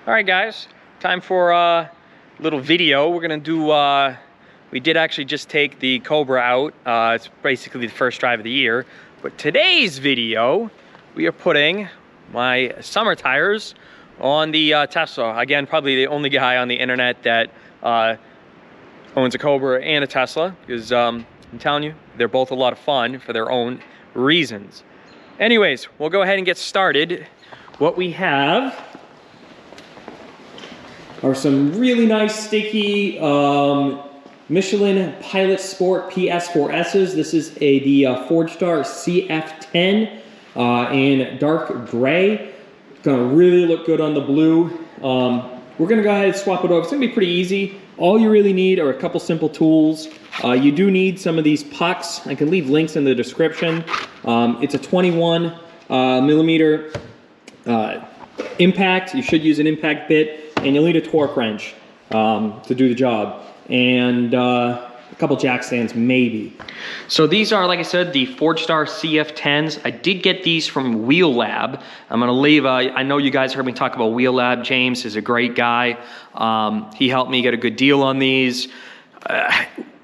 All right, guys, time for a little video. We're gonna do, we did actually just take the Cobra out. It's basically the first drive of the year. But today's video, we are putting my summer tires on the Tesla. Again, probably the only guy on the internet that owns a Cobra and a Tesla, because I'm telling you, they're both a lot of fun for their own reasons. Anyways, we'll go ahead and get started. What we have are some really nice sticky Michelin Pilot Sport PS4Ss. This is the Forgestar CF10 in dark gray. It's gonna really look good on the blue. We're gonna go ahead and swap it over. It's gonna be pretty easy. All you really need are a couple simple tools. You do need some of these pucks. I can leave links in the description. It's a 21 millimeter impact. You should use an impact bit. And you'll need a torque wrench to do the job, and a couple jack stands maybe. So these are, like I said, the Forgestar CF10s. I did get these from Wheellab. I'm gonna leave, I know you guys heard me talk about Wheellab. James is a great guy. He helped me get a good deal on these.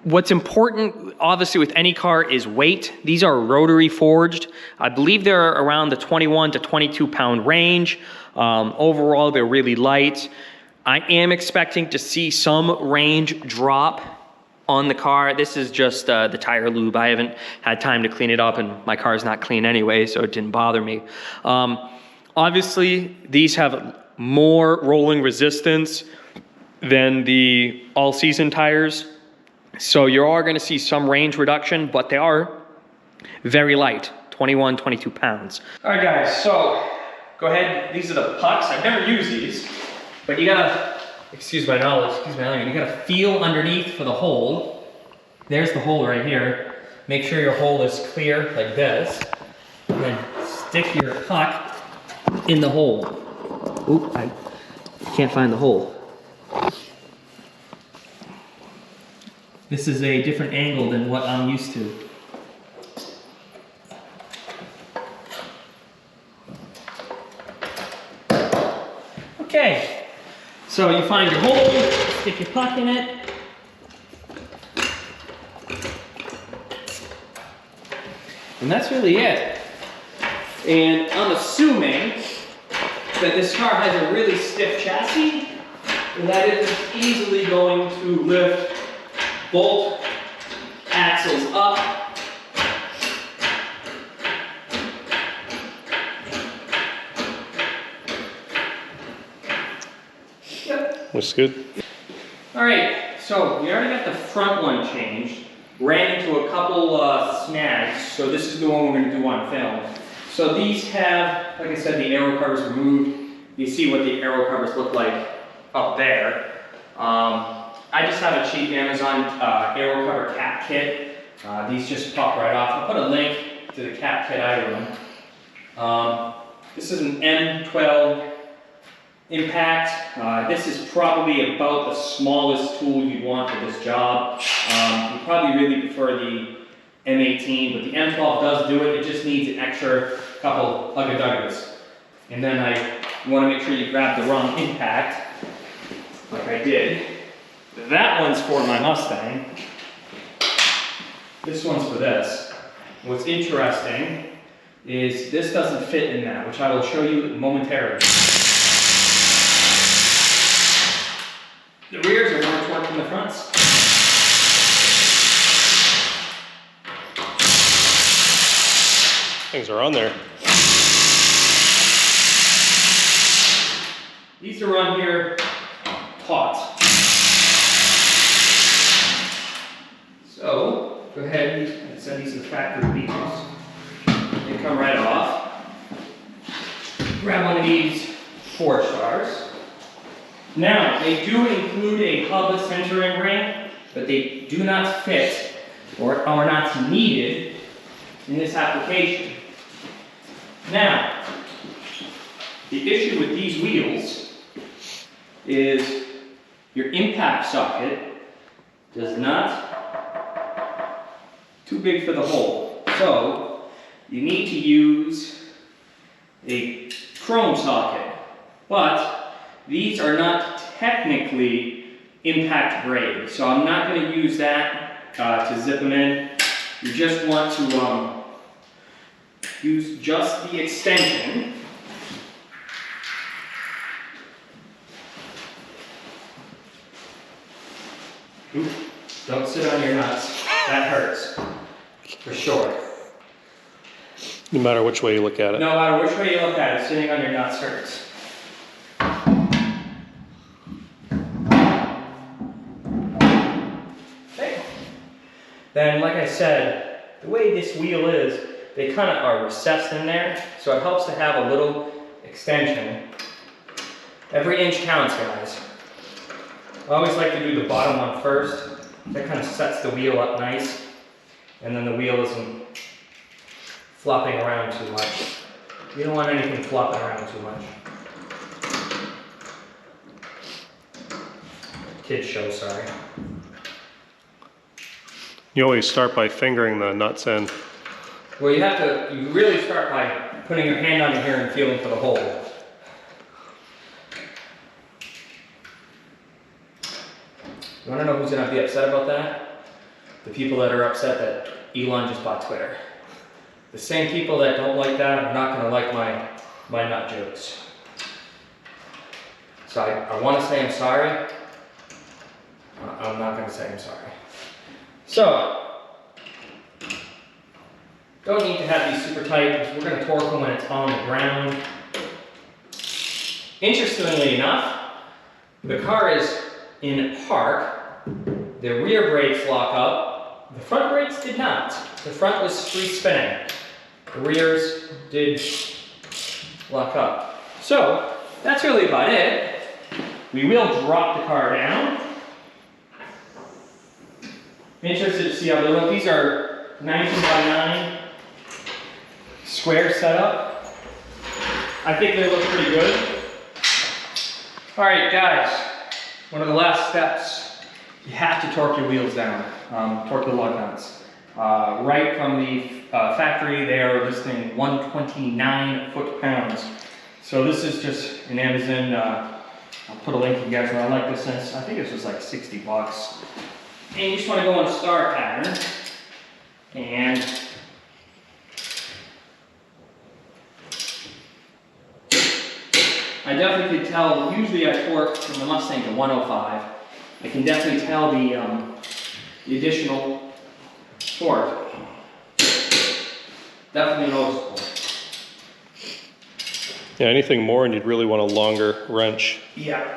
What's important, obviously, with any car is weight. These are rotary forged. I believe they're around the 21 to 22 pound range. Overall, they're really light. I am expecting to see some range drop on the car. This is just the tire lube. I haven't had time to clean it up, and my car is not clean anyway, so it didn't bother me. Obviously, these have more rolling resistance than the all-season tires. So you are gonna see some range reduction, but they are very light, 21, 22 pounds. All right, guys, so go ahead. These are the pucks. I've never used these, but you gotta, excuse my knowledge, excuse my language, you gotta feel underneath for the hole. There's the hole right here. Make sure your hole is clear like this, and then stick your puck in the hole. Oop, I can't find the hole. This is a different angle than what I'm used to. Okay, so you find your hole, stick your puck in it. And that's really it. And I'm assuming that this car has a really stiff chassis, and that it is easily going to lift both axles up. Yep. Looks good. All right, so we already got the front one changed. Ran into a couple snags, so this is the one we're gonna do on film. So these have, like I said, the aero covers removed. You see what the aero covers look like up there. I just have a cheap Amazon aero cover cap kit. These just pop right off. I'll put a link to the cap kit I run. This is an M12 impact. This is probably about the smallest tool you'd want for this job. You probably really prefer the M18, but the M12 does do it. It just needs an extra couple ugga-duggas. And then you want to make sure you grab the wrong impact, like I did. That one's for my Mustang. This one's for this. What's interesting is this doesn't fit in that, which I will show you momentarily. The rears are more torqued than the fronts. Things are on there. These are on here taut. So, go ahead and send these to the factory pieces. They come right off. Grab one of these Forgestars. Now, they do include a hub centering ring, but they do not fit or are not needed in this application. Now, the issue with these wheels is your impact socket does not too big for the hole. So you need to use a chrome socket, but these are not technically impact grade, so I'm not going to use that to zip them in. You just want to use just the extension. Ooh, don't sit on your nuts. That hurts, for sure. No matter which way you look at it. No matter which way you look at it, sitting on your nuts hurts. Okay. Then, like I said, the way this wheel is, they kind of are recessed in there, so it helps to have a little extension. Every inch counts, guys. I always like to do the bottom one first. That kind of sets the wheel up nice, and then the wheel isn't flopping around too much. You don't want anything flopping around too much. Kids show, sorry. You always start by fingering the nuts in. Well, you really start by putting your hand on here and feeling for the hole. You want to know who's going to be upset about that? The people that are upset that Elon just bought Twitter. The same people that don't like that are not going to like my nut jokes. So I want to say I'm sorry. I'm not going to say I'm sorry. So, don't need to have these super tight because we're going to torque them when it's on the ground. Interestingly enough, the car is in park. The rear brakes lock up. The front brakes did not. The front was free spinning. The rears did lock up. So, that's really about it. We will drop the car down. I'm interested to see how they look. These are 19 by 9 square setup. I think they look pretty good. All right, guys, one of the last steps, you have to torque your wheels down, torque the lug nuts. Right from the factory, they are listing 129 foot-pounds. So this is just an Amazon, I'll put a link to you guys when I like this, since I think this was like 60 bucks. And you just want to go on a star pattern, and I definitely could tell, usually I torque from the Mustang to 105. I can definitely tell the additional torque. Definitely noticeable. Yeah, anything more and you'd really want a longer wrench. Yeah.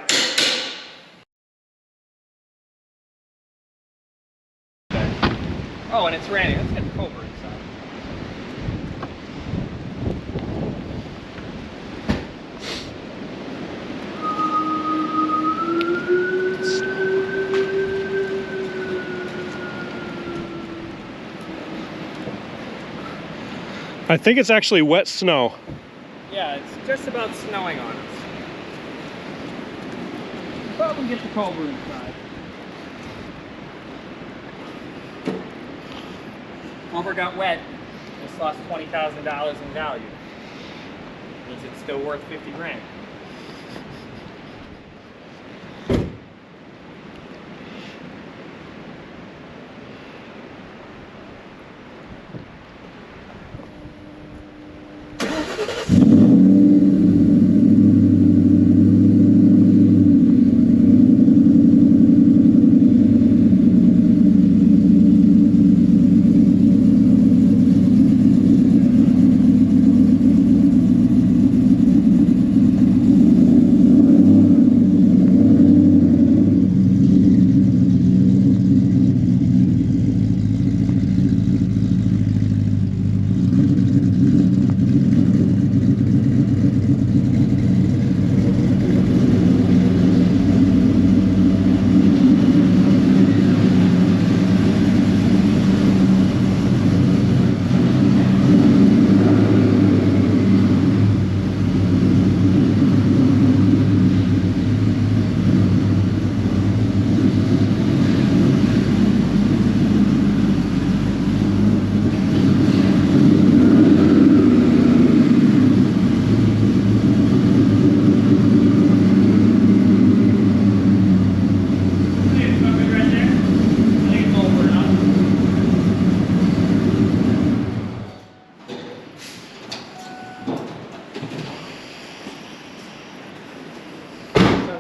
Oh, and it's raining. Let's get the Cobra inside. I think it's actually wet snow. Yeah, it's just about snowing on us. But we'll get the Cobra inside. Cobra got wet. Just lost $20,000 in value. Means it's still worth 50 grand.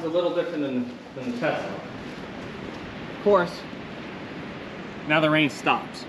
one's a little different than the Tesla. Of course, now the rain stops.